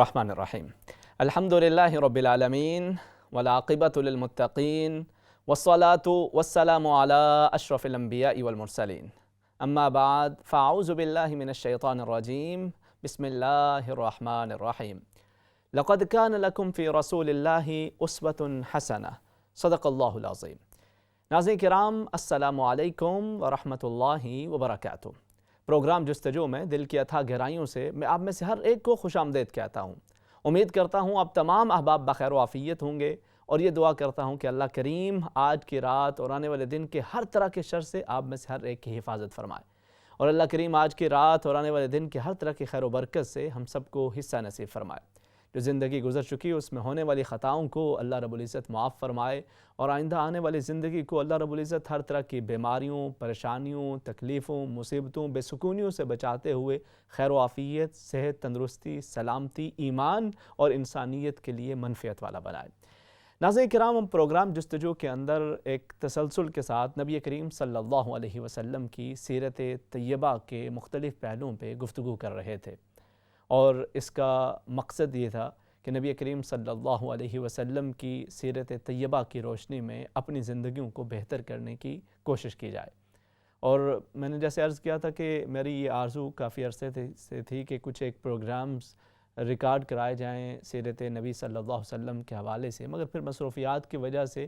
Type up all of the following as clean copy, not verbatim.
الرحمن الرحیم الحمد للہ رب العالمین والعاقبۃ للمتقین والصلاة والسلام علی اشرف الانبیاء والمرسلین اما بعد فاعوذ باللہ من الشیطان الرجیم بسم اللہ الرحمن الرحیم لقد کان لکم فی رسول اللہ اسوۃ حسنہ صدق اللہ العظیم۔ ناظرین کرام السلام علیکم ورحمۃ اللہ وبرکاتہ۔ پروگرام جستجو میں دل کی اتھا گہرائیوں سے میں آپ میں سے ہر ایک کو خوش آمدید کہتا ہوں۔ امید کرتا ہوں آپ تمام احباب بخیر و عافیت ہوں گے، اور یہ دعا کرتا ہوں کہ اللہ کریم آج کی رات اور آنے والے دن کے ہر طرح کے شر سے آپ میں سے ہر ایک کی حفاظت فرمائے، اور اللہ کریم آج کی رات اور آنے والے دن کے ہر طرح کی خیر و برکت سے ہم سب کو حصہ نصیب فرمائے۔ جو زندگی گزر چکی اس میں ہونے والی خطاؤں کو اللہ رب العزت معاف فرمائے، اور آئندہ آنے والی زندگی کو اللہ رب العزت ہر طرح کی بیماریوں، پریشانیوں، تکلیفوں، مصیبتوں، بے سکونیوں سے بچاتے ہوئے خیر و عافیت، صحت، تندرستی، سلامتی، ایمان اور انسانیت کے لیے منفعت والا بنائے۔ ناظرین کرام، ہم پروگرام جستجو کے اندر ایک تسلسل کے ساتھ نبی کریم صلی اللہ علیہ وسلم کی سیرت طیبہ کے مختلف پہلوؤں پہ گفتگو کر رہے تھے، اور اس کا مقصد یہ تھا کہ نبی کریم صلی اللہ علیہ وسلم کی سیرت طیبہ کی روشنی میں اپنی زندگیوں کو بہتر کرنے کی کوشش کی جائے۔ اور میں نے جیسے عرض کیا تھا کہ میری یہ آرزو کافی عرصے سے تھی کہ کچھ ایک پروگرامز ریکارڈ کرائے جائیں سیرت نبی صلی اللہ علیہ وسلم کے حوالے سے، مگر پھر مصروفیات کی وجہ سے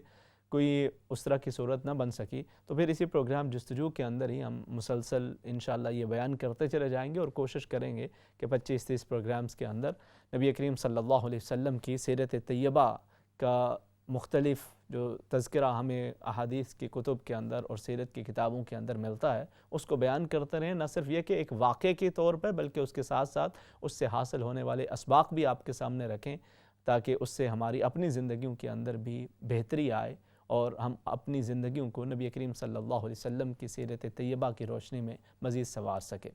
کوئی اس طرح کی صورت نہ بن سکی، تو پھر اسی پروگرام جستجو کے اندر ہی ہم مسلسل انشاءاللہ یہ بیان کرتے چلے جائیں گے، اور کوشش کریں گے کہ 25-30 پروگرامز کے اندر نبی کریم صلی اللہ علیہ وسلم کی سیرت طیبہ کا مختلف جو تذکرہ ہمیں احادیث کی کتب کے اندر اور سیرت کی کتابوں کے اندر ملتا ہے اس کو بیان کرتے رہیں، نہ صرف یہ کہ ایک واقعے کے طور پر بلکہ اس کے ساتھ ساتھ اس سے حاصل ہونے والے اسباق بھی آپ کے سامنے رکھیں، تاکہ اس سے ہماری اپنی زندگیوں کے اندر بھی بہتری آئے اور ہم اپنی زندگیوں کو نبی کریم صلی اللہ علیہ وسلم کی سیرت طیبہ کی روشنی میں مزید سنوار سکیں۔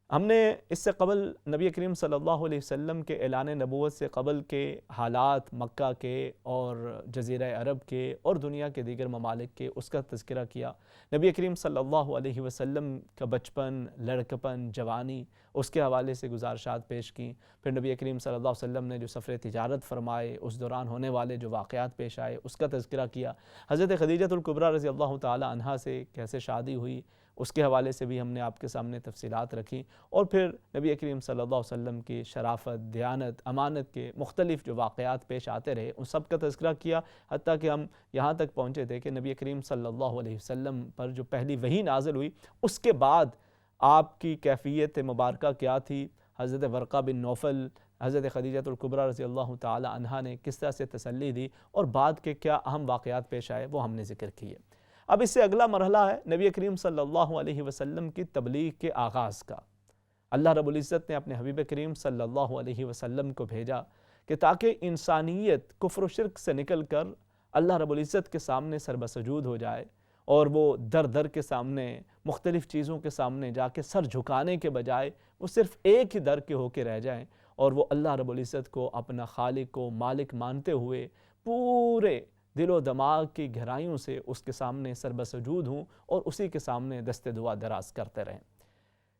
ہم نے اس سے قبل نبی کریم صلی اللہ علیہ وسلم کے اعلان نبوت سے قبل کے حالات مکہ کے اور جزیرہ عرب کے اور دنیا کے دیگر ممالک کے اس کا تذکرہ کیا۔ نبی کریم صلی اللہ علیہ وسلم کا بچپن، لڑکپن، جوانی، اس کے حوالے سے گزارشات پیش کیں۔ پھر نبی کریم صلی اللہ علیہ وسلم نے جو سفر تجارت فرمائے، اس دوران ہونے والے جو واقعات پیش آئے اس کا تذکرہ کیا۔ حضرت خدیجہ الکبریٰ رضی اللہ تعالی عنہا سے کیسے شادی ہوئی اس کے حوالے سے بھی ہم نے آپ کے سامنے تفصیلات رکھی، اور پھر نبی کریم صلی اللہ علیہ وسلم کی شرافت، دیانت، امانت کے مختلف جو واقعات پیش آتے رہے ان سب کا تذکرہ کیا، حتیٰ کہ ہم یہاں تک پہنچے تھے کہ نبی کریم صلی اللہ علیہ وسلم پر جو پہلی وحی نازل ہوئی اس کے بعد آپ کی کیفیت مبارکہ کیا تھی، حضرت ورقہ بن نوفل، حضرت خدیجہ الکبریٰ رضی اللہ تعالی عنہا نے کس طرح سے تسلی دی، اور بعد کے کیا اہم واقعات پیش آئے وہ ہم نے ذکر کیے۔ اب اس سے اگلا مرحلہ ہے نبی کریم صلی اللہ علیہ وسلم کی تبلیغ کے آغاز کا۔ اللہ رب العزت نے اپنے حبیب کریم صلی اللہ علیہ وسلم کو بھیجا کہ تاکہ انسانیت کفر و شرک سے نکل کر اللہ رب العزت کے سامنے سر بسجود ہو جائے، اور وہ در در کے سامنے مختلف چیزوں کے سامنے جا کے سر جھکانے کے بجائے وہ صرف ایک ہی در کے ہو کے رہ جائیں، اور وہ اللہ رب العزت کو اپنا خالق و مالک مانتے ہوئے پورے دل و دماغ کی گہرائیوں سے اس کے سامنے سر بسجود ہوں اور اسی کے سامنے دست دعا دراز کرتے رہیں۔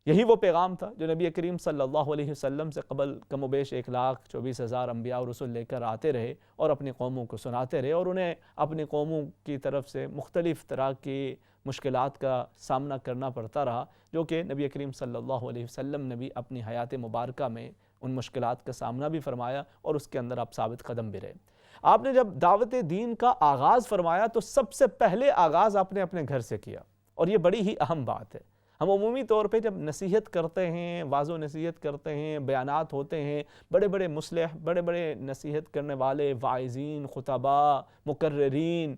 یہی وہ پیغام تھا جو نبی کریم صلی اللہ علیہ وسلم سے قبل کم و بیش 1,24,000 انبیاء و رسول لے کر آتے رہے اور اپنی قوموں کو سناتے رہے، اور انہیں اپنی قوموں کی طرف سے مختلف طرح کی مشکلات کا سامنا کرنا پڑتا رہا، جو کہ نبی کریم صلی اللہ علیہ وسلم نے بھی اپنی حیات مبارکہ میں ان مشکلات کا سامنا بھی فرمایا، اور اس کے اندر آپ ثابت قدم بھی رہے۔ آپ نے جب دعوت دین کا آغاز فرمایا تو سب سے پہلے آغاز آپ نے اپنے گھر سے کیا، اور یہ بڑی ہی اہم بات ہے۔ ہم عمومی طور پہ جب نصیحت کرتے ہیں، واعظ و نصیحت کرتے ہیں، بیانات ہوتے ہیں، بڑے بڑے مصلح، بڑے بڑے نصیحت کرنے والے واعظین، خطباء، مقررین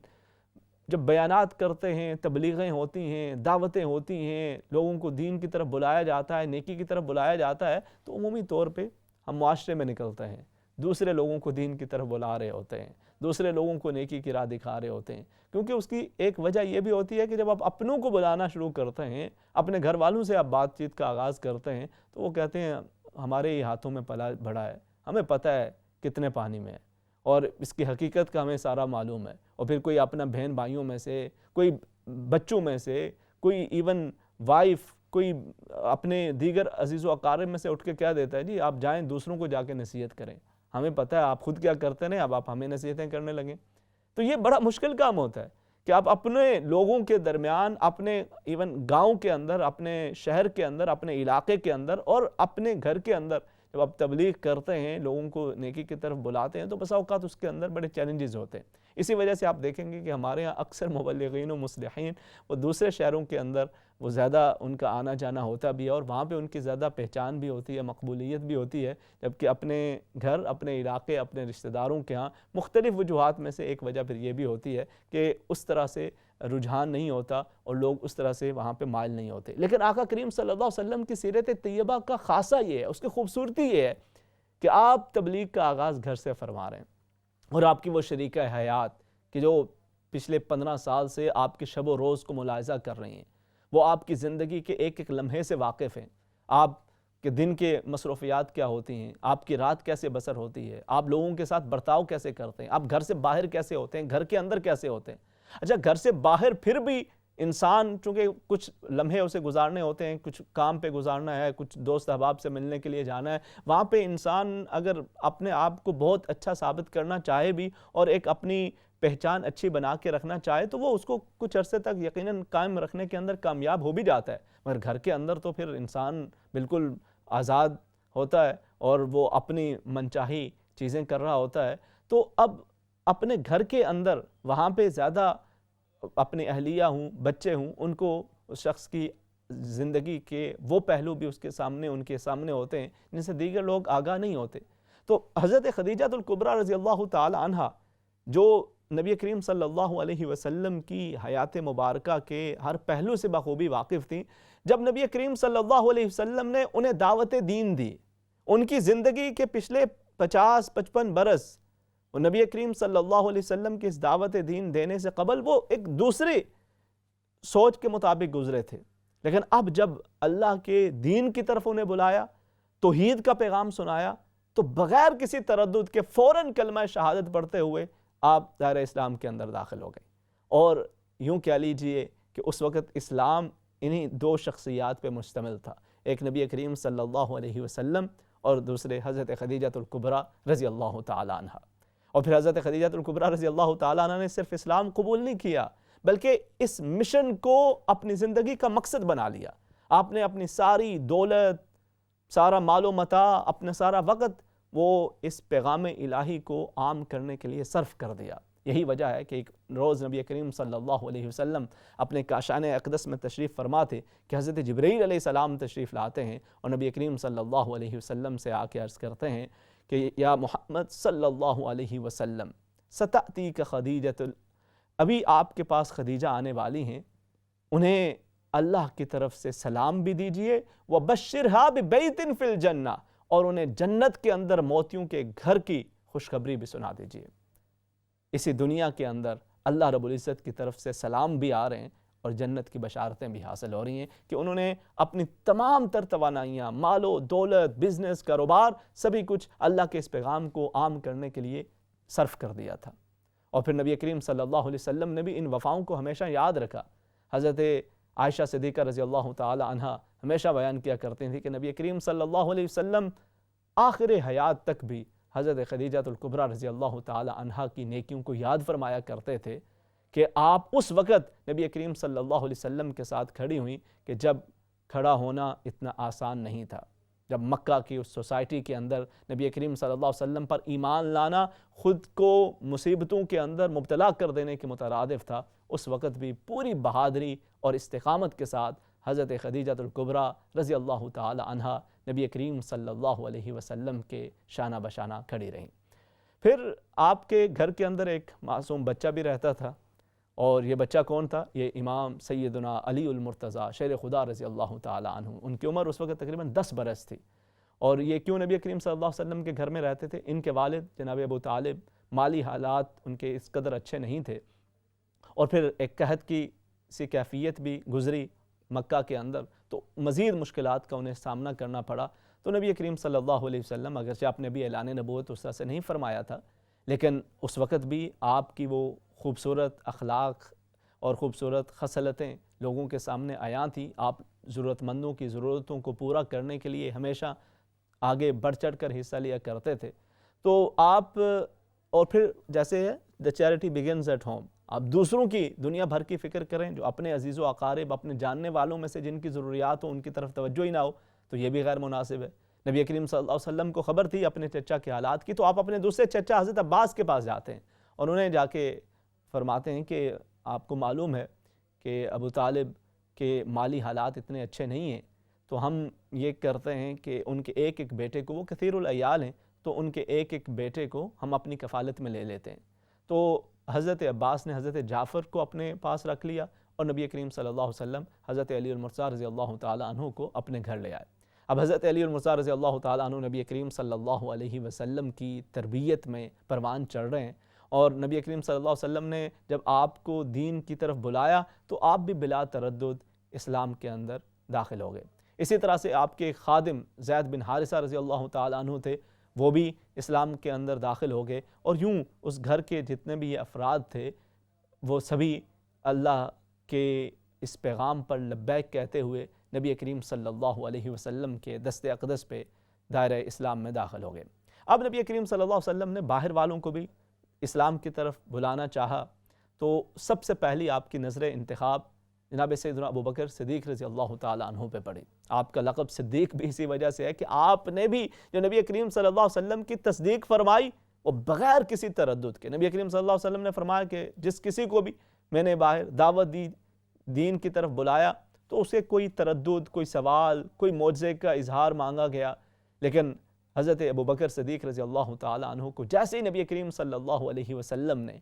جب بیانات کرتے ہیں، تبلیغیں ہوتی ہیں، دعوتیں ہوتی ہیں، لوگوں کو دین کی طرف بلایا جاتا ہے، نیکی کی طرف بلایا جاتا ہے، تو عمومی طور پہ ہم معاشرے میں نکلتے ہیں، دوسرے لوگوں کو دین کی طرف بلا رہے ہوتے ہیں، دوسرے لوگوں کو نیکی کی راہ دکھا رہے ہوتے ہیں، کیونکہ اس کی ایک وجہ یہ بھی ہوتی ہے کہ جب آپ اپنوں کو بلانا شروع کرتے ہیں، اپنے گھر والوں سے آپ بات چیت کا آغاز کرتے ہیں، تو وہ کہتے ہیں ہمارے ہی ہاتھوں میں پلا بڑھا ہے، ہمیں پتہ ہے کتنے پانی میں ہے، اور اس کی حقیقت کا ہمیں سارا معلوم ہے۔ اور پھر کوئی اپنا بہن بھائیوں میں سے، کوئی بچوں میں سے، کوئی ایون وائف کوئی اپنے دیگر عزیز و اقارب میں سے اٹھ کے کیا دیتا ہے، جی آپ جائیں دوسروں کو جا کے نصیحت کریں، ہمیں پتہ ہے آپ خود کیا کرتے ہیں، اب آپ ہمیں نصیحتیں کرنے لگیں۔ تو یہ بڑا مشکل کام ہوتا ہے کہ آپ اپنے لوگوں کے درمیان، اپنے ایون گاؤں کے اندر، اپنے شہر کے اندر، اپنے علاقے کے اندر اور اپنے گھر کے اندر جب آپ تبلیغ کرتے ہیں، لوگوں کو نیکی کی طرف بلاتے ہیں، تو بسا اوقات اس کے اندر بڑے چیلنجز ہوتے ہیں۔ اسی وجہ سے آپ دیکھیں گے کہ ہمارے ہاں اکثر مبلغین و مصلحین وہ دوسرے شہروں کے اندر وہ زیادہ ان کا آنا جانا ہوتا بھی ہے، اور وہاں پہ ان کی زیادہ پہچان بھی ہوتی ہے، مقبولیت بھی ہوتی ہے، جبکہ اپنے گھر، اپنے علاقے، اپنے رشتہ داروں کے ہاں مختلف وجوہات میں سے ایک وجہ پھر یہ بھی ہوتی ہے کہ اس طرح سے رجحان نہیں ہوتا اور لوگ اس طرح سے وہاں پہ مائل نہیں ہوتے۔ لیکن آقا کریم صلی اللہ علیہ وسلم کی سیرت طیبہ کا خاصہ یہ ہے، اس کی خوبصورتی یہ ہے کہ آپ تبلیغ کا آغاز گھر سے فرما رہے ہیں، اور آپ کی وہ شریکہ حیات کہ جو پچھلے 15 سال سے آپ کے شب و روز کو ملاحظہ کر رہی ہیں، وہ آپ کی زندگی کے ایک ایک لمحے سے واقف ہیں۔ آپ کہ دن کے مصروفیات کیا ہوتی ہیں، آپ کی رات کیسے بسر ہوتی ہے، آپ لوگوں کے ساتھ برتاؤ کیسے کرتے ہیں، آپ گھر سے باہر کیسے ہوتے ہیں، گھر کے اندر کیسے ہوتے ہیں۔ اچھا، گھر سے باہر پھر بھی انسان چونکہ کچھ لمحے اسے گزارنے ہوتے ہیں، کچھ کام پہ گزارنا ہے، کچھ دوست احباب سے ملنے کے لیے جانا ہے، وہاں پہ انسان اگر اپنے آپ کو بہت اچھا ثابت کرنا چاہے بھی اور ایک اپنی پہچان اچھی بنا کے رکھنا چاہے تو وہ اس کو کچھ عرصے تک یقیناً قائم رکھنے کے اندر کامیاب ہو بھی جاتا ہے، مگر گھر کے اندر تو پھر انسان بالکل آزاد ہوتا ہے اور وہ اپنی منچاہی چیزیں کر رہا ہوتا ہے۔ تو اب اپنے گھر کے اندر وہاں پہ زیادہ اپنی اہلیہ ہوں، بچے ہوں، ان کو اس شخص کی زندگی کے وہ پہلو بھی اس کے سامنے، ان کے سامنے ہوتے ہیں جن سے دیگر لوگ آگاہ نہیں ہوتے۔ تو حضرت خدیجہ الکبریٰ رضی اللہ تعالی عنہ جو نبی کریم صلی اللہ علیہ وسلم کی حیات مبارکہ کے ہر پہلو سے بخوبی واقف تھیں، جب نبی کریم صلی اللہ علیہ وسلم نے انہیں دعوت دین دی، ان کی زندگی کے پچھلے 50-55 برس وہ نبی کریم صلی اللہ علیہ وسلم کی اس دعوت دین دینے سے قبل وہ ایک دوسری سوچ کے مطابق گزرے تھے، لیکن اب جب اللہ کے دین کی طرف انہیں بلایا، توحید کا پیغام سنایا، تو بغیر کسی تردد کے فوراً کلمہ شہادت پڑھتے ہوئے آپ دائرہ اسلام کے اندر داخل ہو گئے۔ اور یوں کہہ لیجئے کہ اس وقت اسلام انہی دو شخصیات پہ مشتمل تھا، ایک نبی کریم صلی اللہ علیہ وسلم اور دوسرے حضرت خدیجہ الکبریٰ رضی اللہ تعالی عنہ۔ اور پھر حضرت خدیجہ الکبریٰ رضی اللہ تعالی عنہ نے صرف اسلام قبول نہیں کیا بلکہ اس مشن کو اپنی زندگی کا مقصد بنا لیا۔ آپ نے اپنی ساری دولت، سارا مال و متاع، اپنا سارا وقت وہ اس پیغام الہی کو عام کرنے کے لیے صرف کر دیا۔ یہی وجہ ہے کہ ایک روز نبی کریم صلی اللہ علیہ وسلم اپنے کاشان اقدس میں تشریف فرما تھے کہ حضرت جبرائیل علیہ السلام تشریف لاتے ہیں اور نبی کریم صلی اللہ علیہ وسلم سے آ کے عرض کرتے ہیں کہ یا محمد صلی اللہ علیہ وسلم ستأتیک خدیجۃ، ابھی آپ کے پاس خدیجہ آنے والی ہیں، انہیں اللہ کی طرف سے سلام بھی دیجئے، وبشرھا ببیت فی الجنہ، اور انہیں جنت کے اندر موتیوں کے گھر کی خوشخبری بھی سنا دیجئے۔ اسی دنیا کے اندر اللہ رب العزت کی طرف سے سلام بھی آ رہے ہیں اور جنت کی بشارتیں بھی حاصل ہو رہی ہیں کہ انہوں نے اپنی تمام تر توانائیاں، مال و دولت، بزنس، کاروبار، سبھی کچھ اللہ کے اس پیغام کو عام کرنے کے لیے صرف کر دیا تھا۔ اور پھر نبی کریم صلی اللہ علیہ وسلم نے بھی ان وفاؤں کو ہمیشہ یاد رکھا۔ حضرت عائشہ صدیقہ رضی اللہ تعالی عنہ ہمیشہ بیان کیا کرتے تھے کہ نبی کریم صلی اللہ علیہ وسلم آخر حیات تک بھی حضرت خدیجہ الکبریٰ رضی اللہ تعالی عنہ کی نیکیوں کو یاد فرمایا کرتے تھے کہ آپ اس وقت نبی کریم صلی اللہ علیہ وسلم کے ساتھ کھڑی ہوئیں کہ جب کھڑا ہونا اتنا آسان نہیں تھا، جب مکہ کی اس سوسائٹی کے اندر نبی کریم صلی اللہ علیہ وسلم پر ایمان لانا خود کو مصیبتوں کے اندر مبتلا کر دینے کے مترادف تھا، اس وقت بھی پوری بہادری اور استقامت کے ساتھ حضرت خدیجہ الکبریٰ رضی اللہ تعالی عنہ نبی کریم صلی اللہ علیہ وسلم کے شانہ بشانہ کھڑی رہیں۔ پھر آپ کے گھر کے اندر ایک معصوم بچہ بھی رہتا تھا، اور یہ بچہ کون تھا؟ یہ امام سیدنا علی المرتضیٰ شیر خدا رضی اللہ تعالی عنہ، ان کی عمر اس وقت تقریباً 10 برس تھی۔ اور یہ کیوں نبی کریم صلی اللہ علیہ وسلم کے گھر میں رہتے تھے؟ ان کے والد جناب ابو طالب مالی حالات ان کے اس قدر اچھے نہیں تھے، اور پھر ایک قحط کی سی کیفیت بھی گزری مکہ کے اندر، تو مزید مشکلات کا انہیں سامنا کرنا پڑا۔ تو نبی کریم صلی اللہ علیہ وسلم اگرچہ آپ نے بھی اعلان نبوت اس طرح سے نہیں فرمایا تھا، لیکن اس وقت بھی آپ کی وہ خوبصورت اخلاق، اور خوبصورت خصلتیں لوگوں کے سامنے آیا تھیں۔ آپ ضرورت مندوں کی ضرورتوں کو پورا کرنے کے لیے ہمیشہ آگے بڑھ چڑھ کر حصہ لیا کرتے تھے۔ تو آپ اور پھر جیسے ہے دا چیریٹی بگنز ایٹ ہوم، آپ دوسروں کی دنیا بھر کی فکر کریں، جو اپنے عزیز و اقارب اپنے جاننے والوں میں سے جن کی ضروریات ہوں ان کی طرف توجہ ہی نہ ہو تو یہ بھی غیر مناسب ہے۔ نبی کریم صلی اللہ علیہ وسلم کو خبر تھی اپنے چچا کے حالات کی، تو آپ اپنے دوسرے چچا حضرت عباس کے پاس جاتے ہیں اور انہیں جا کے فرماتے ہیں کہ آپ کو معلوم ہے کہ ابو طالب کے مالی حالات اتنے اچھے نہیں ہیں، تو ہم یہ کرتے ہیں کہ ان کے ایک ایک بیٹے کو، وہ کثیر العیال ہیں، تو ان کے ایک ایک بیٹے کو ہم اپنی کفالت میں لے لیتے ہیں۔ تو حضرت عباس نے حضرت جعفر کو اپنے پاس رکھ لیا اور نبی کریم صلی اللہ علیہ وسلم حضرت علی المرتضیٰ رضی اللہ تعالیٰ عنہ کو اپنے گھر لے آئے۔ اب حضرت علی المرتضیٰ رضی اللہ تعالیٰ عنہ نبی کریم صلی اللہ علیہ وسلم کی تربیت میں پروان چڑھ رہے ہیں، اور نبی کریم صلی اللہ علیہ وسلم نے جب آپ کو دین کی طرف بلایا تو آپ بھی بلا تردد اسلام کے اندر داخل ہو گئے۔ اسی طرح سے آپ کے خادم زید بن حارثہ رضی اللہ تعالیٰ عنہ تھے، وہ بھی اسلام کے اندر داخل ہو گئے، اور یوں اس گھر کے جتنے بھی افراد تھے وہ سبھی اللہ کے اس پیغام پر لبیک کہتے ہوئے نبی کریم صلی اللہ علیہ وسلم کے دست اقدس پہ دائرہ اسلام میں داخل ہو گئے۔ اب نبی کریم صلی اللہ علیہ وسلم نے باہر والوں کو بھی اسلام کی طرف بلانا چاہا، تو سب سے پہلی آپ کی نظر انتخاب جناب سیدنا ابوبکر صدیق رضی اللہ تعالیٰ عنہ پہ پڑی۔ آپ کا لقب صدیق بھی اسی وجہ سے ہے کہ آپ نے بھی جو نبی کریم صلی اللہ علیہ وسلم کی تصدیق فرمائی وہ بغیر کسی تردد کے۔ نبی کریم صلی اللہ علیہ وسلم نے فرمایا کہ جس کسی کو بھی میں نے باہر دعوت دی، دین کی طرف بلایا، تو اسے کوئی تردد، کوئی سوال، کوئی معجزے کا اظہار مانگا گیا، لیکن حضرت ابوبکر صدیق رضی اللہ تعالیٰ عنہ کو جیسے ہی نبی کریم صلی اللہ علیہ وسلم نے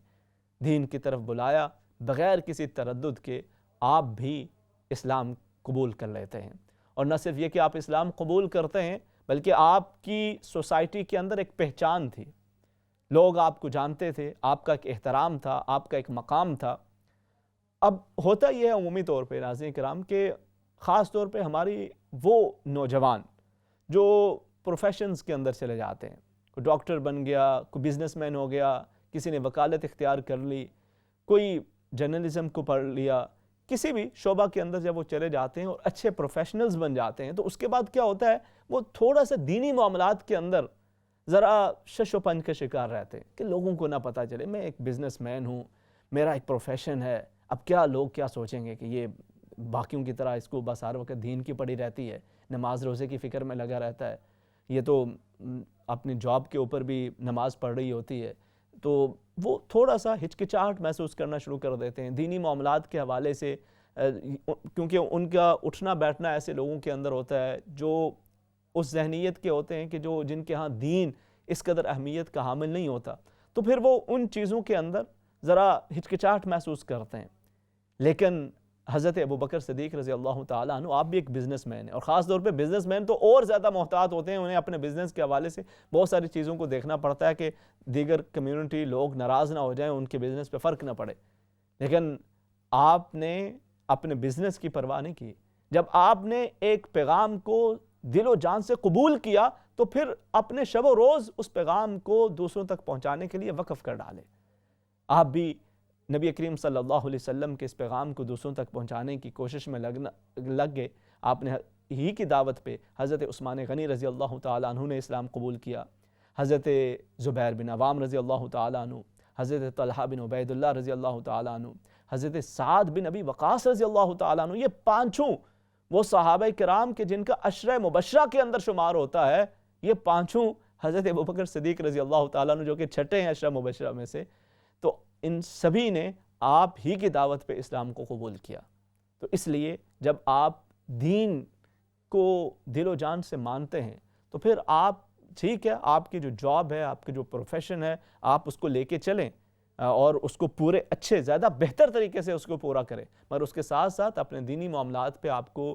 دین کی طرف بلایا، بغیر کسی تردد کے آپ بھی اسلام قبول کر لیتے ہیں۔ اور نہ صرف یہ کہ آپ اسلام قبول کرتے ہیں، بلکہ آپ کی سوسائٹی کے اندر ایک پہچان تھی، لوگ آپ کو جانتے تھے، آپ کا ایک احترام تھا، آپ کا ایک مقام تھا۔ اب ہوتا یہ ہے عمومی طور پہ ناظرین کرام کہ خاص طور پہ ہماری وہ نوجوان جو پروفیشنز کے اندر چلے جاتے ہیں، کوئی ڈاکٹر بن گیا، کوئی بزنس مین ہو گیا، کسی نے وکالت اختیار کر لی، کوئی جرنلزم کو پڑھ لیا، کسی بھی شعبہ کے اندر جب وہ چلے جاتے ہیں اور اچھے پروفیشنلز بن جاتے ہیں، تو اس کے بعد کیا ہوتا ہے، وہ تھوڑا سا دینی معاملات کے اندر ذرا شش و پنج کا شکار رہتے ہیں کہ لوگوں کو نہ پتہ چلے میں ایک بزنس مین ہوں، میرا ایک پروفیشن ہے، اب کیا لوگ کیا سوچیں گے کہ یہ باقیوں کی طرح اس کو بس ہر وقت دین کی پڑی رہتی ہے، نماز روزے کی فکر میں لگا رہتا ہے، یہ تو اپنی جاب کے اوپر بھی نماز پڑھ رہی ہوتی ہے، تو وہ تھوڑا سا ہچکچاہٹ محسوس کرنا شروع کر دیتے ہیں دینی معاملات کے حوالے سے، کیونکہ ان کا اٹھنا بیٹھنا ایسے لوگوں کے اندر ہوتا ہے جو اس ذہنیت کے ہوتے ہیں کہ جن کے ہاں دین اس قدر اہمیت کا حامل نہیں ہوتا، تو پھر وہ ان چیزوں کے اندر ذرا ہچکچاہٹ محسوس کرتے ہیں۔ لیکن حضرت ابوبکر صدیق رضی اللہ تعالیٰ عنہ آپ بھی ایک بزنس مین ہیں، اور خاص طور پہ بزنس مین تو اور زیادہ محتاط ہوتے ہیں، انہیں اپنے بزنس کے حوالے سے بہت ساری چیزوں کو دیکھنا پڑتا ہے کہ دیگر کمیونٹی لوگ ناراض نہ ہو جائیں، ان کے بزنس پہ فرق نہ پڑے۔ لیکن آپ نے اپنے بزنس کی پرواہ نہیں کی، جب آپ نے ایک پیغام کو دل و جان سے قبول کیا تو پھر اپنے شب و روز اس پیغام کو دوسروں تک پہنچانے کے لیے وقف کر ڈالے۔ آپ بھی نبی کریم صلی اللہ علیہ وسلم کے اس پیغام کو دوسروں تک پہنچانے کی کوشش میں لگ گئے۔ آپ نے ہی کی دعوت پہ حضرت عثمان غنی رضی اللہ تعالیٰ عنہ نے اسلام قبول کیا، حضرت زبیر بن عوام رضی اللہ تعالیٰ عنہ، حضرت طلحہ بن عبید اللہ رضی اللہ تعالیٰ عنہ، حضرت سعد بن ابی وقاص رضی اللہ تعالیٰ عنہ، یہ پانچوں وہ صحابہ کرام کے جن کا عشرہ مبشرہ کے اندر شمار ہوتا ہے، یہ پانچوں حضرت ابوبکر صدیق رضی اللہ تعالیٰ عنہ جو کہ چھٹے ہیں عشرہ مبشرہ میں سے، تو ان سبھی نے آپ ہی کی دعوت پہ اسلام کو قبول کیا۔ تو اس لیے جب آپ دین کو دل و جان سے مانتے ہیں تو پھر آپ ٹھیک ہے، آپ کی جو جاب ہے، آپ کی جو پروفیشن ہے، آپ اس کو لے کے چلیں اور اس کو پورے اچھے زیادہ بہتر طریقے سے اس کو پورا کریں، مگر اس کے ساتھ ساتھ اپنے دینی معاملات پہ آپ کو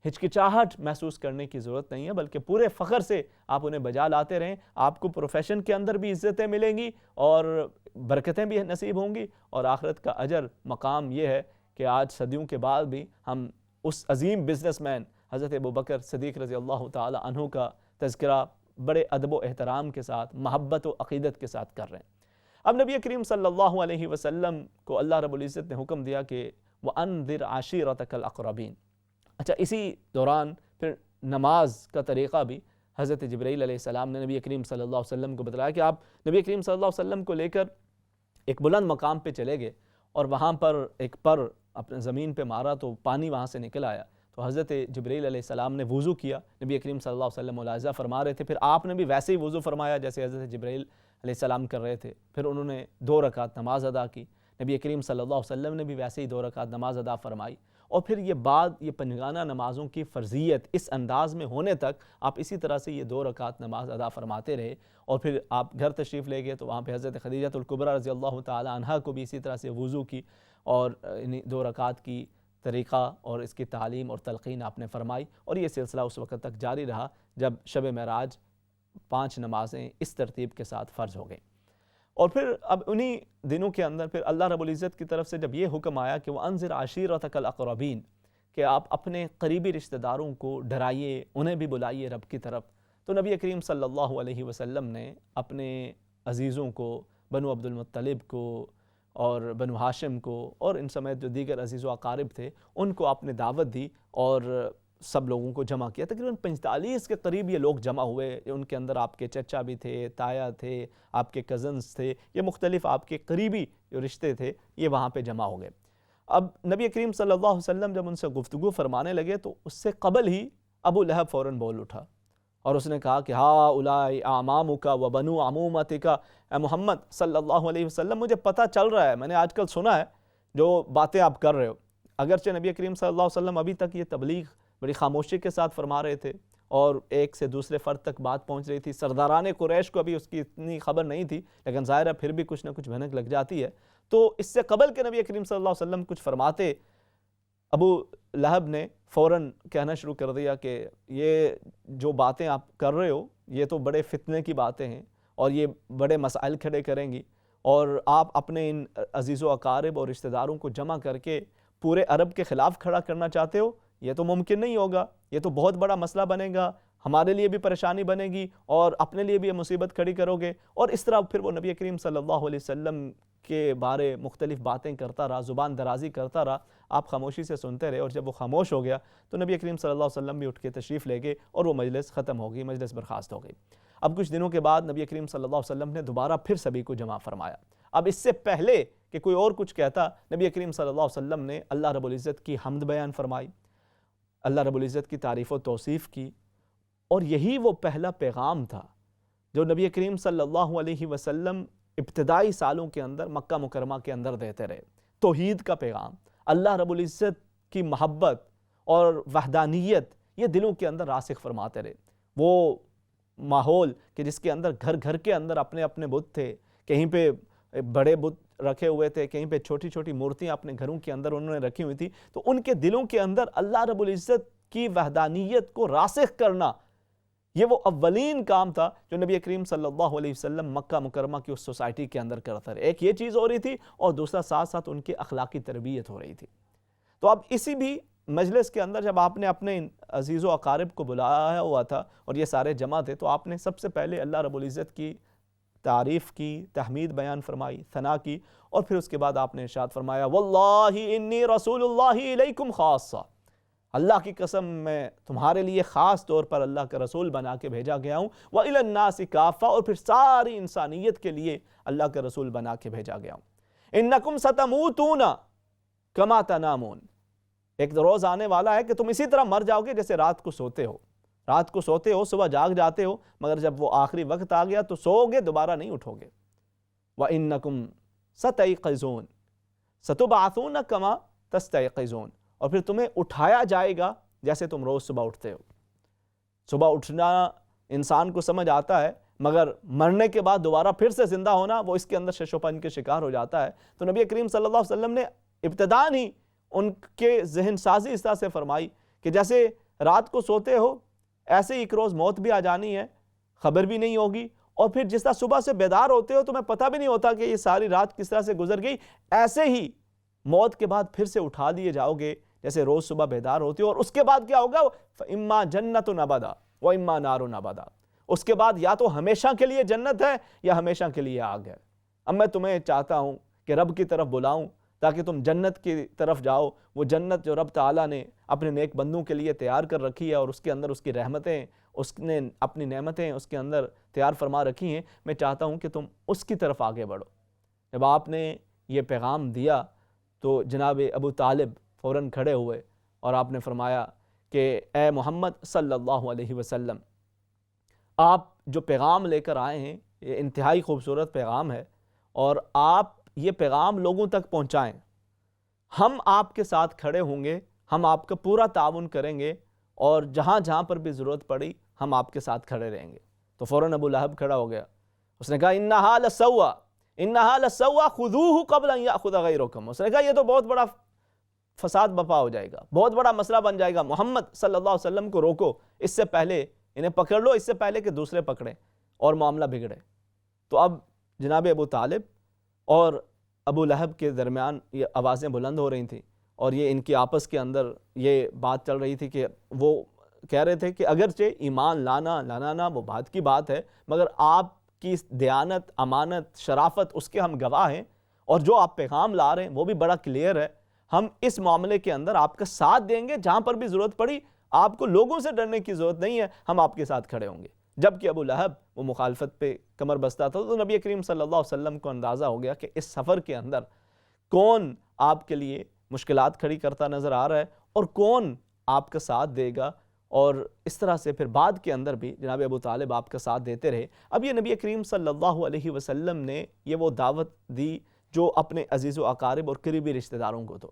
ہچکچاہٹ محسوس کرنے کی ضرورت نہیں ہے، بلکہ پورے فخر سے آپ انہیں بجا لاتے رہیں۔ آپ کو پروفیشن کے اندر بھی عزتیں ملیں گی اور برکتیں بھی نصیب ہوں گی، اور آخرت کا اجر مقام یہ ہے کہ آج صدیوں کے بعد بھی ہم اس عظیم بزنس مین حضرت ابوبکر صدیق رضی اللہ تعالی عنہ کا تذکرہ بڑے ادب و احترام کے ساتھ، محبت و عقیدت کے ساتھ کر رہے ہیں۔ اب نبی کریم صلی اللہ علیہ وسلم کو اللہ رب العزت نے حکم دیا کہ وَأَنذِرْ عَشِيرَتَكَ الْأَقْرَبِينَ۔ اچھا، اسی دوران پھر نماز کا طریقہ بھی حضرت جبرائیل علیہ السلام نے نبی کریم صلی اللہ علیہ وسلم کو بتلایا کہ آپ نبی کریم صلی اللہ علیہ وسلم کو لے کر ایک بلند مقام پہ چلے گئے، اور وہاں پر ایک پر اپنے زمین پہ مارا تو پانی وہاں سے نکل آیا۔ تو حضرت جبرائیل علیہ السلام نے وضو کیا، نبی کریم صلی اللہ علیہ وسلم ملاحظہ فرما رہے تھے، پھر آپ نے بھی ویسے ہی وضو فرمایا جیسے حضرت جبرائیل علیہ السلام کر رہے تھے، پھر انہوں نے 2 رکعت نماز ادا کی، نبی کریم صلی اللہ علیہ وسلم نے بھی ویسے ہی 2 رکعت نماز ادا فرمائی، اور پھر یہ پنجگانہ نمازوں کی فرضیت اس انداز میں ہونے تک آپ اسی طرح سے یہ 2 رکعت نماز ادا فرماتے رہے، اور پھر آپ گھر تشریف لے گئے تو وہاں پہ حضرت خدیجہ الکبریٰ رضی اللہ تعالی عنہا کو بھی اسی طرح سے وضو کی اور 2 رکعت کی طریقہ اور اس کی تعلیم اور تلقین آپ نے فرمائی، اور یہ سلسلہ اس وقت تک جاری رہا جب شب معراج 5 نمازیں اس ترتیب کے ساتھ فرض ہو گئیں۔ اور پھر اب انہی دنوں کے اندر پھر اللہ رب العزت کی طرف سے جب یہ حکم آیا کہ وَأَنذِرْ عَشِيرَتَكَ الْأَقْرَبِينَ، کہ آپ اپنے قریبی رشتہ داروں کو ڈرائیے، انہیں بھی بلائیے رب کی طرف، تو نبی کریم صلی اللہ علیہ وسلم نے اپنے عزیزوں کو، بنو عبد المطلب کو اور بنو ہاشم کو اور ان سمیت جو دیگر عزیز و اقارب تھے ان کو آپ نے دعوت دی اور سب لوگوں کو جمع کیا۔ تقریباً 45 کے قریب یہ لوگ جمع ہوئے، ان کے اندر آپ کے چچا بھی تھے، تایا تھے، آپ کے کزنز تھے، یہ مختلف آپ کے قریبی جو رشتے تھے یہ وہاں پہ جمع ہو گئے۔ اب نبی کریم صلی اللہ علیہ وسلم جب ان سے گفتگو فرمانے لگے تو اس سے قبل ہی ابو لہب فوراً بول اٹھا اور اس نے کہا کہ ہا اولائی اعمامک و بنو عمومتک، اے محمد صلی اللہ علیہ وسلم مجھے پتہ چل رہا ہے، میں نے آج کل سنا ہے جو باتیں آپ کر رہے ہو۔ اگرچہ نبی کریم صلی اللہ علیہ وسلم ابھی تک یہ تبلیغ بڑی خاموشی کے ساتھ فرما رہے تھے اور ایک سے دوسرے فرد تک بات پہنچ رہی تھی، سرداران قریش کو ابھی اس کی اتنی خبر نہیں تھی، لیکن ظاہر ہے پھر بھی کچھ نہ کچھ بھنک لگ جاتی ہے۔ تو اس سے قبل کہ نبی کریم صلی اللہ علیہ وسلم کچھ فرماتے، ابو لہب نے فوراً کہنا شروع کر دیا کہ یہ جو باتیں آپ کر رہے ہو یہ تو بڑے فتنے کی باتیں ہیں اور یہ بڑے مسائل کھڑے کریں گی، اور آپ اپنے ان عزیز و اقارب اور رشتہ داروں کو جمع کر کے پورے عرب کے خلاف کھڑا کرنا چاہتے ہو، یہ تو ممکن نہیں ہوگا، یہ تو بہت بڑا مسئلہ بنے گا، ہمارے لیے بھی پریشانی بنے گی اور اپنے لیے بھی یہ مصیبت کھڑی کرو گے۔ اور اس طرح پھر وہ نبی کریم صلی اللہ علیہ وسلم کے بارے مختلف باتیں کرتا رہا، زبان درازی کرتا رہا، آپ خاموشی سے سنتے رہے، اور جب وہ خاموش ہو گیا تو نبی کریم صلی اللہ علیہ وسلم بھی اٹھ کے تشریف لے گئے اور وہ مجلس ختم ہو گئی، مجلس برخاست ہو گئی۔ اب کچھ دنوں کے بعد نبی کریم صلی اللہ علیہ وسلم نے دوبارہ پھر سبھی کو جمع فرمایا۔ اب اس سے پہلے کہ کوئی اور کچھ کہتا، نبی کریم صلی اللہ علیہ وسلم نے اللہ رب العزت کی حمد بیان فرمائی، اللہ رب العزت کی تعریف و توصیف کی، اور یہی وہ پہلا پیغام تھا جو نبی کریم صلی اللہ علیہ وسلم ابتدائی سالوں کے اندر مکہ مکرمہ کے اندر دیتے رہے۔ توحید کا پیغام، اللہ رب العزت کی محبت اور وحدانیت یہ دلوں کے اندر راسخ فرماتے رہے۔ وہ ماحول کہ جس کے اندر گھر گھر کے اندر اپنے اپنے بت تھے، کہیں پہ بڑے بت رکھے ہوئے تھے، کہیں پہ چھوٹی چھوٹی مورتیاں اپنے گھروں کے اندر انہوں نے رکھی ہوئی تھی، تو ان کے دلوں کے اندر اللہ رب العزت کی وحدانیت کو راسخ کرنا یہ وہ اولین کام تھا جو نبی کریم صلی اللہ علیہ وسلم مکہ مکرمہ کی اس سوسائٹی کے اندر کرتا رہے۔ ایک یہ چیز ہو رہی تھی اور دوسرا ساتھ ساتھ ان کی اخلاقی تربیت ہو رہی تھی۔ تو اب اسی بھی مجلس کے اندر جب آپ نے اپنے عزیز و اقارب کو بلایا ہوا تھا اور یہ سارے جمع تھے، تو آپ نے سب سے پہلے اللہ رب العزت کی تعریف کی، تحمید بیان فرمائی، ثنا کی، اور پھر اس کے بعد آپ نے ارشاد فرمایا واللہ انی رسول اللہ الیکم خاصہ، اللہ کی قسم میں تمہارے لیے خاص طور پر اللہ کا رسول بنا کے بھیجا گیا ہوں، وَإِلَى النَّاسِ كَافَّةً، اور پھر ساری انسانیت کے لیے اللہ کا رسول بنا کے بھیجا گیا ہوں۔ إِنَّكُمْ سَتَمُوتُونَ كَمَا تَنَامُونَ، ایک روز آنے والا ہے کہ تم اسی طرح مر جاؤ گے جیسے رات کو سوتے ہو، رات کو سوتے ہو صبح جاگ جاتے ہو، مگر جب وہ آخری وقت آ گیا تو سو گے، دوبارہ نہیں اٹھو گے۔ وَإِنَّكُمْ سَتَيْقِظُونَ سَتُبْعَثُونَ كَمَا تَسْتَيْقِظُونَ، اور پھر تمہیں اٹھایا جائے گا جیسے تم روز صبح اٹھتے ہو۔ صبح اٹھنا انسان کو سمجھ آتا ہے، مگر مرنے کے بعد دوبارہ پھر سے زندہ ہونا وہ اس کے اندر ششوپن کے شکار ہو جاتا ہے۔ تو نبی کریم صلی اللہ علیہ وسلم نے ابتداءً ہی ان کے ذہن سازی اس طرح سے فرمائی کہ جیسے رات کو سوتے ہو ایسے ہی ایک روز موت بھی آ جانی ہے، خبر بھی نہیں ہوگی، اور پھر جس طرح صبح سے بیدار ہوتے ہو تمہیں پتہ بھی نہیں ہوتا کہ یہ ساری رات کس طرح سے گزر گئی، ایسے ہی موت کے بعد پھر سے اٹھا دیے جاؤ گے جیسے روز صبح بیدار ہوتی ہو، اور اس کے بعد کیا ہوگا؟ فَإِمَّا جَنَّةٌ أَبَدًا وَإِمَّا نَارٌ أَبَدًا، اس کے بعد یا تو ہمیشہ کے لیے جنت ہے یا ہمیشہ کے لیے آگ ہے۔ اب میں تمہیں چاہتا ہوں کہ رب کی طرف بلاؤں تاکہ تم جنت کی طرف جاؤ، وہ جنت جو رب تعالیٰ نے اپنے نیک بندوں کے لیے تیار کر رکھی ہے، اور اس کے اندر اس کی رحمتیں، اس نے اپنی نعمتیں اس کے اندر تیار فرما رکھی ہیں، میں چاہتا ہوں کہ تم اس کی طرف آگے بڑھو۔ جب آپ نے یہ پیغام دیا تو جناب ابو طالب فوراً کھڑے ہوئے اور آپ نے فرمایا کہ اے محمد صلی اللہ علیہ وسلم، آپ جو پیغام لے کر آئے ہیں یہ انتہائی خوبصورت پیغام ہے، اور آپ یہ پیغام لوگوں تک پہنچائیں۔ ہم آپ کے ساتھ کھڑے ہوں گے، ہم آپ کا پورا تعاون کریں گے، اور جہاں جہاں پر بھی ضرورت پڑی ہم آپ کے ساتھ کھڑے رہیں گے۔ تو فوراً ابو لہب کھڑا ہو گیا، اس نے کہا انہا لسوا، انہا لسوا خذوہ قبل ان یاخذ غیرکم۔ اس نے کہا یہ تو بہت بڑا فساد بپا ہو جائے گا، بہت بڑا مسئلہ بن جائے گا، محمد صلی اللہ علیہ وسلم کو روکو، اس سے پہلے انہیں پکڑ لو، اس سے پہلے کہ دوسرے پکڑیں اور معاملہ بگڑے۔ تو اب جناب ابو طالب اور ابو لہب کے درمیان یہ آوازیں بلند ہو رہی تھیں، اور یہ ان کی آپس کے اندر یہ بات چل رہی تھی کہ وہ کہہ رہے تھے کہ اگرچہ ایمان لانا وہ بات کی بات ہے، مگر آپ کی دیانت، امانت، شرافت اس کے ہم گواہ ہیں، اور جو آپ پیغام لا رہے ہیں وہ بھی بڑا کلیئر ہے۔ ہم اس معاملے کے اندر آپ کا ساتھ دیں گے، جہاں پر بھی ضرورت پڑی آپ کو لوگوں سے ڈرنے کی ضرورت نہیں ہے، ہم آپ کے ساتھ کھڑے ہوں گے۔ جبکہ ابو لہب وہ مخالفت پہ کمر بستہ تھا، تو نبی کریم صلی اللہ علیہ وسلم کو اندازہ ہو گیا کہ اس سفر کے اندر کون آپ کے لیے مشکلات کھڑی کرتا نظر آ رہا ہے اور کون آپ کا ساتھ دے گا، اور اس طرح سے پھر بعد کے اندر بھی جناب ابو طالب آپ کا ساتھ دیتے رہے۔ اب یہ نبی کریم صلی اللہ علیہ وسلم نے یہ وہ دعوت دی جو اپنے عزیز و اقارب اور قریبی رشتہ داروں کو۔ تو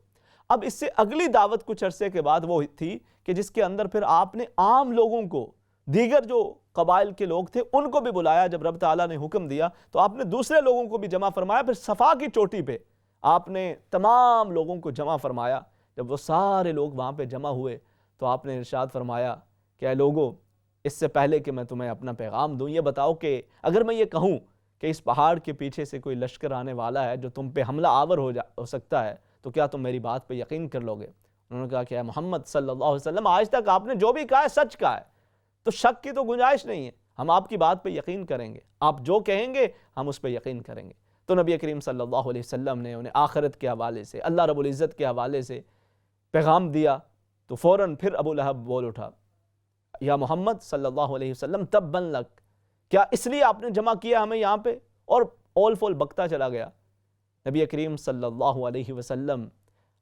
اب اس سے اگلی دعوت کچھ عرصے کے بعد وہ تھی کہ جس کے اندر پھر آپ نے عام لوگوں کو، دیگر جو قبائل کے لوگ تھے ان کو بھی بلایا۔ جب رب تعالیٰ نے حکم دیا تو آپ نے دوسرے لوگوں کو بھی جمع فرمایا، پھر صفا کی چوٹی پہ آپ نے تمام لوگوں کو جمع فرمایا۔ جب وہ سارے لوگ وہاں پہ جمع ہوئے تو آپ نے ارشاد فرمایا کہ اے لوگو، اس سے پہلے کہ میں تمہیں اپنا پیغام دوں، یہ بتاؤ کہ اگر میں یہ کہوں کہ اس پہاڑ کے پیچھے سے کوئی لشکر آنے والا ہے جو تم پہ حملہ آور ہو سکتا ہے، تو کیا تم میری بات پہ یقین کر لو گے؟ انہوں نے کہا کہ اے محمد صلی اللہ علیہ وسلم، آج تک آپ نے جو بھی کہا ہے سچ کہا ہے، تو شک کی تو گنجائش نہیں ہے، ہم آپ کی بات پہ یقین کریں گے، آپ جو کہیں گے ہم اس پہ یقین کریں گے۔ تو نبی کریم صلی اللہ علیہ وسلم نے انہیں آخرت کے حوالے سے، اللہ رب العزت کے حوالے سے پیغام دیا۔ تو فوراً پھر ابو لہب بول اٹھا، یا محمد صلی اللہ علیہ وسلم تباً لک، کیا اس لیے آپ نے جمع کیا ہمیں یہاں پہ؟ اور اول فول بکتا چلا گیا۔ نبی کریم صلی اللہ علیہ وسلم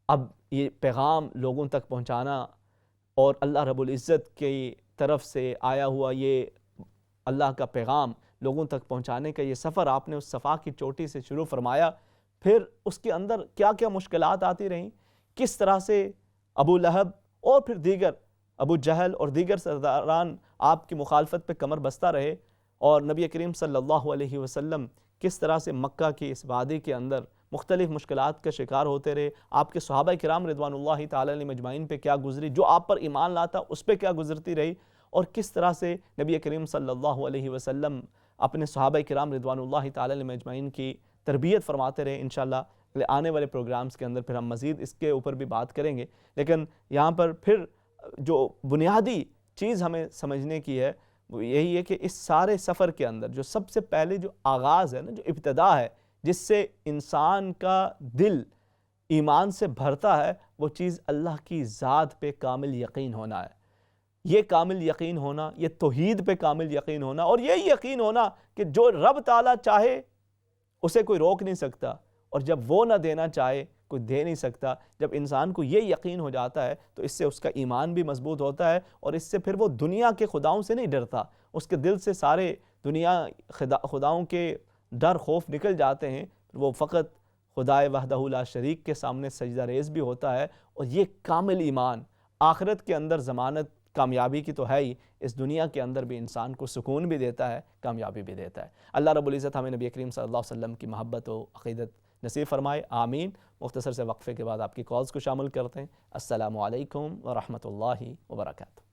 اب یہ پیغام لوگوں تک پہنچانا اور اللہ رب العزت کی طرف سے آیا ہوا یہ اللہ کا پیغام لوگوں تک پہنچانے کا یہ سفر آپ نے اس صفا کی چوٹی سے شروع فرمایا۔ پھر اس کے اندر کیا کیا مشکلات آتی رہیں، کس طرح سے ابو لہب اور پھر دیگر ابو جہل اور دیگر سرداران آپ کی مخالفت پہ کمر بستہ رہے، اور نبی کریم صلی اللہ علیہ وسلم کس طرح سے مکہ کی اس وادی کے اندر مختلف مشکلات کا شکار ہوتے رہے، آپ کے صحابہ کرام رضوان اللہ تعالی علیہم اجمعین پہ کیا گزری، جو آپ پر ایمان لاتا اس پہ کیا گزرتی رہی، اور کس طرح سے نبی کریم صلی اللہ علیہ وسلم اپنے صحابہ کرام رضوان اللہ تعالی علیہم اجمعین کی تربیت فرماتے رہے۔ انشاءاللہ آنے والے پروگرامز کے اندر پھر ہم مزید اس کے اوپر بھی بات کریں گے، لیکن یہاں پر پھر جو بنیادی چیز ہمیں سمجھنے کی ہے وہ یہی ہے کہ اس سارے سفر کے اندر جو سب سے پہلے جو آغاز ہے نا، جو ابتدا ہے جس سے انسان کا دل ایمان سے بھرتا ہے، وہ چیز اللہ کی ذات پہ کامل یقین ہونا ہے۔ یہ کامل یقین ہونا، یہ توحید پہ کامل یقین ہونا، اور یہ یقین ہونا کہ جو رب تعالیٰ چاہے اسے کوئی روک نہیں سکتا، اور جب وہ نہ دینا چاہے کوئی دے نہیں سکتا۔ جب انسان کو یہ یقین ہو جاتا ہے تو اس سے اس کا ایمان بھی مضبوط ہوتا ہے، اور اس سے پھر وہ دنیا کے خداؤں سے نہیں ڈرتا، اس کے دل سے سارے دنیا خداؤں کے ڈر خوف نکل جاتے ہیں، وہ فقط خدائے وحدہ لا شریک کے سامنے سجدہ ریز بھی ہوتا ہے۔ اور یہ کامل ایمان آخرت کے اندر ضمانت کامیابی کی تو ہے ہی، اس دنیا کے اندر بھی انسان کو سکون بھی دیتا ہے، کامیابی بھی دیتا ہے۔ اللہ رب العزت ہمیں نبی کریم صلی اللہ علیہ وسلم کی محبت و عقیدت نصیب فرمائے، آمین۔ مختصر سے وقفے کے بعد آپ کی کالز کو شامل کرتے ہیں۔ السلام علیکم ورحمۃ اللہ وبرکاتہ۔